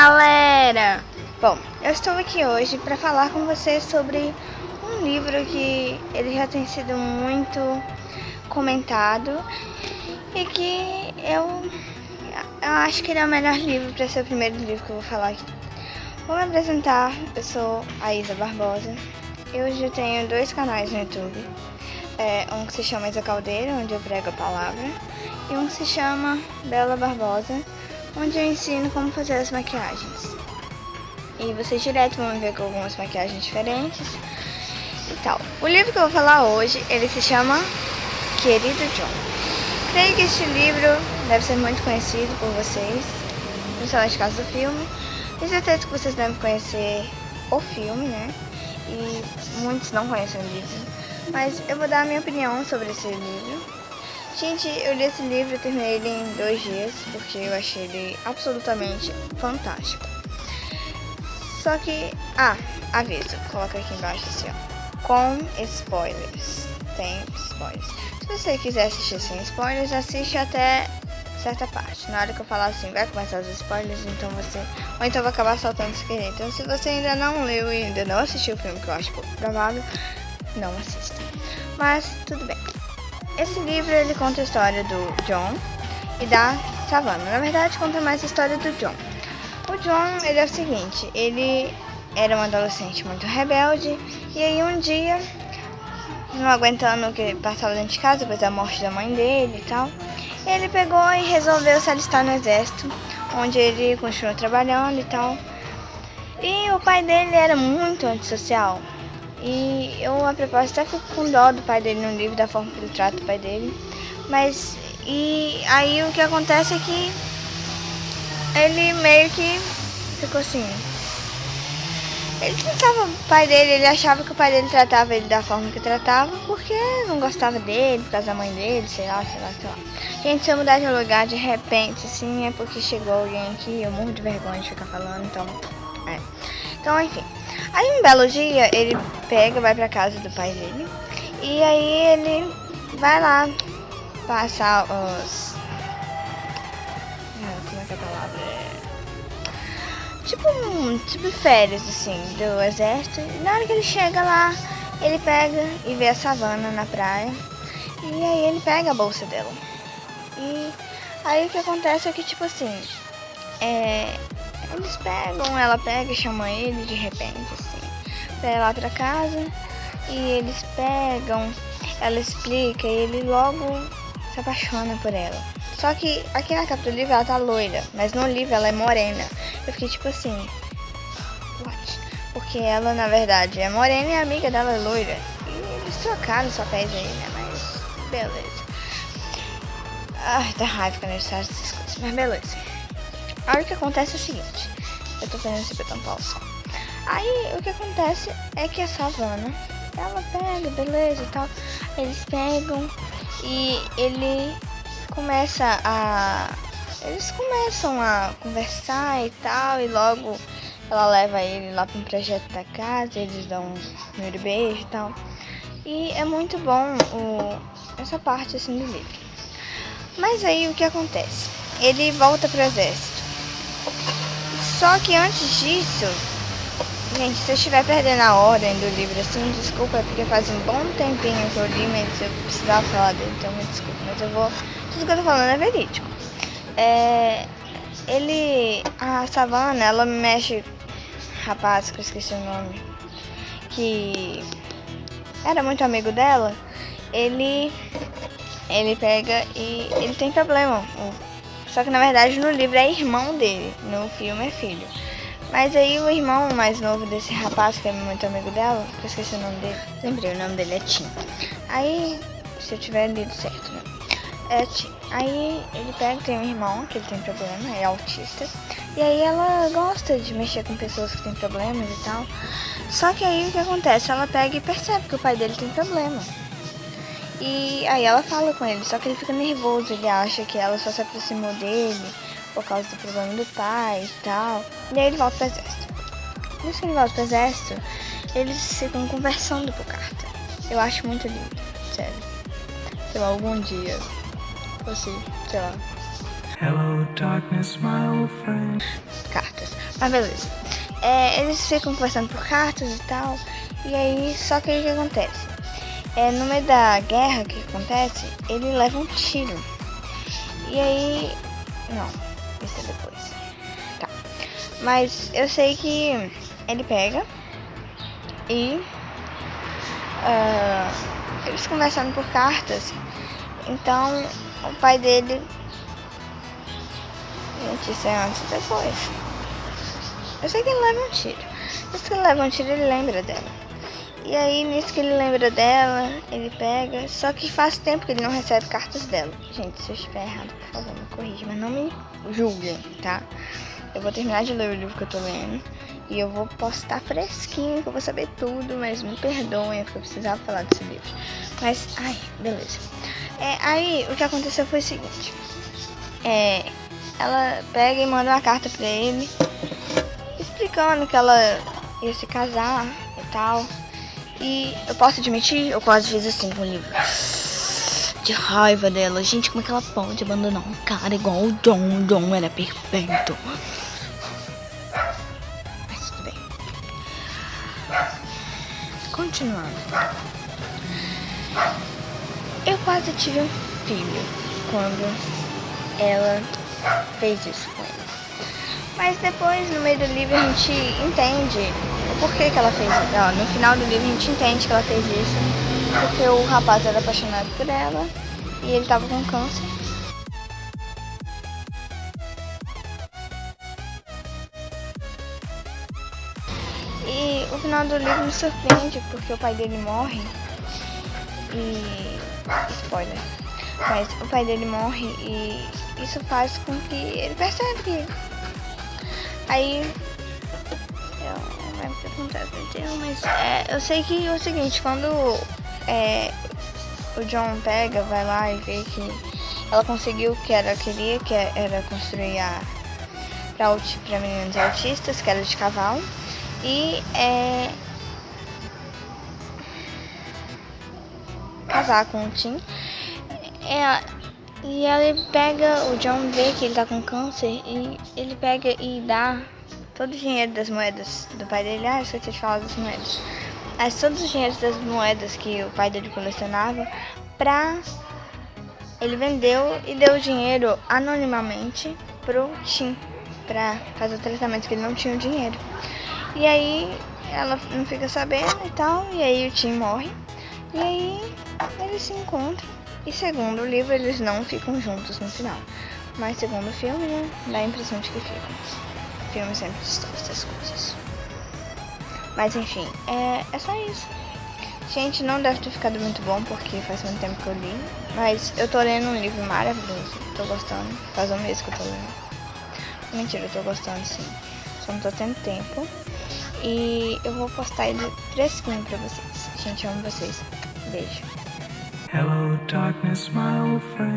galera! Bom, eu estou aqui hoje para falar com vocês sobre um livro que ele já tem sido muito comentado e que eu acho que ele é o melhor livro para ser o primeiro livro que eu vou falar aqui. Vou me apresentar, eu sou a Isa Barbosa. Eu já tenho 2 canais no YouTube. Um que se chama Isa Caldeira, onde eu prego a palavra, e um que se chama Bela Barbosa, onde eu ensino como fazer as maquiagens. E vocês direto vão me ver com algumas maquiagens diferentes e tal. O livro que eu vou falar hoje, ele se chama Querido John. Creio que este livro deve ser muito conhecido por vocês, principalmente por causa do filme. Tenho certeza que vocês devem conhecer o filme, né? E muitos não conhecem o livro. Mas eu vou dar a minha opinião sobre esse livro. Gente, eu li esse livro e terminei ele em 2 dias, porque eu achei ele absolutamente fantástico. Só que, aviso, coloca aqui embaixo assim, ó, com spoilers. Tem spoilers. Se você quiser assistir sem spoilers, assiste até certa parte. Na hora que eu falar assim, vai começar os spoilers, então ou então vai acabar saltando sem querer. Então, se você ainda não leu e ainda não assistiu o filme, que eu acho pouco provável, não assista. Mas tudo bem. Esse livro ele conta a história do John e da Savannah. Na verdade, conta mais a história do John. O John, ele é o seguinte, ele era um adolescente muito rebelde e aí um dia, não aguentando o que passava dentro de casa depois da morte da mãe dele e tal, ele pegou e resolveu se alistar no exército, onde ele continuou trabalhando e tal. E o pai dele era muito antissocial. E eu, a propósito, até fico com dó do pai dele no livro, da forma que ele trata o pai dele. E aí o que acontece é que ele meio que ficou assim. Ele tratava o pai dele, ele achava que o pai dele tratava ele da forma que tratava, porque não gostava dele, por causa da mãe dele, sei lá. Gente, se eu mudar de lugar de repente, assim, é porque chegou alguém aqui e eu morro de vergonha de ficar falando, então, Então, enfim. Aí um belo dia ele vai pra casa do pai dele e aí ele vai lá passar os... como é que é a palavra? Tipo férias assim do exército. E na hora que ele chega lá, ele pega e vê a Savannah na praia. E aí ele pega a bolsa dela. E aí o que acontece é que tipo assim, eles ela pega e chama ele de repente assim pra ir lá pra casa, e eles pegam, ela explica e ele logo se apaixona por ela. Só que aqui na capa do livro ela tá loira, mas no livro ela é morena. Eu fiquei tipo assim, what? Porque ela na verdade é morena e a amiga dela é loira. E eles trocaram os papéis aí, né? Mas beleza. Ai, dá raiva quando eles fazem essas coisas, mas beleza. Aí o que acontece é o seguinte, eu tô fazendo esse botão pausa. Aí o que acontece é que a Savannah, ela pega, beleza e tal. Eles pegam e eles começam a conversar e tal. E logo ela leva ele lá para um projeto da casa, eles dão um primeiro beijo e tal. E é muito bom essa parte assim do livro. Mas aí o que acontece? Ele volta pro exército. Só que antes disso, gente, se eu estiver perdendo a ordem do livro assim, desculpa, porque faz um bom tempinho que eu li, mas eu precisava falar dele, então me desculpa, mas tudo que eu tô falando é verídico. A Savannah, ela mexe, rapaz, que eu esqueci o nome, que era muito amigo dela, ele pega e ele tem problema. Só que na verdade no livro é irmão dele, no filme é filho. Mas aí o irmão mais novo desse rapaz, que é muito amigo dela, que eu esqueci o nome dele, lembrei, o nome dele é Tim. Aí, se eu tiver lido certo, né? É Tim. Aí ele tem um irmão, que ele tem problema, é autista. E aí ela gosta de mexer com pessoas que têm problemas e tal. Só que aí o que acontece? Ela pega e percebe que o pai dele tem problema. E aí ela fala com ele, só que ele fica nervoso, ele acha que ela só se aproximou dele por causa do problema do pai e tal. E aí ele volta pro exército. Nisso que ele volta pro exército, eles ficam conversando por carta. Eu acho muito lindo, sério. Sei lá, algum dia fosse, sei lá. Hello, darkness, my old friend. Cartas. Ah, beleza. Eles ficam conversando por cartas e tal. E aí, só que aí o que acontece? No meio da guerra que acontece, ele leva um tiro. E aí... Não, isso é depois. Tá. Mas eu sei que ele pega e... eles conversando por cartas. Então, o pai dele... Gente, isso é antes e depois. Eu sei que ele leva um tiro. Nisso que ele leva um tiro, ele lembra dela. E aí, nisso que ele lembra dela, ele pega. Só que faz tempo que ele não recebe cartas dela. Gente, se eu estiver errado, por favor, me corrija. Mas não me julguem, tá? Eu vou terminar de ler o livro que eu tô lendo. E eu vou postar fresquinho, que eu vou saber tudo. Mas me perdoem, porque eu precisava falar desse livro. Mas, ai, beleza. Aí, o que aconteceu foi o seguinte. Ela pega e manda uma carta pra ele, explicando que ela ia se casar e tal. E eu posso admitir, eu quase fiz assim com o livro. De raiva dela. Gente, como é que ela pode abandonar um cara igual o John? O John era perfeito. Mas tudo bem. Continuando. Eu quase tive um filho quando ela fez isso com ele. Mas depois, no meio do livro, a gente entende o porquê que ela fez isso. No final do livro, a gente entende que ela fez isso porque o rapaz era apaixonado por ela e ele tava com câncer. E o final do livro me surpreende porque o pai dele morre. E... spoiler. Mas o pai dele morre e isso faz com que ele perceba que... Aí... eu não lembro o que acontece, mas eu sei que é o seguinte, quando o John pega, vai lá e vê que ela conseguiu o que ela queria, que era construir pra meninos autistas, que era de cavalo, e casar com o Tim. E ela pega, o John vê que ele tá com câncer e ele pega e dá todo o dinheiro das moedas do pai dele. Ah, esqueci de falar das moedas. Mas todos os dinheiros das moedas que o pai dele colecionava ele vendeu e deu o dinheiro anonimamente pro Tim pra fazer o tratamento, que ele não tinha o dinheiro. E aí ela não fica sabendo e tal, e aí o Tim morre. E aí eles se encontram. E segundo o livro, eles não ficam juntos no final. Mas segundo o filme, né, dá a impressão de que ficam. O filme sempre distorce essas coisas. Mas enfim, é só isso. Gente, não deve ter ficado muito bom, porque faz muito tempo que eu li. Mas eu tô lendo um livro maravilhoso. Tô gostando. Faz um mês que eu tô lendo. Mentira, eu tô gostando sim. Só não tô tendo tempo. E eu vou postar ele fresquinho pra vocês. Gente, eu amo vocês. Beijo. Hello, darkness, my old friend.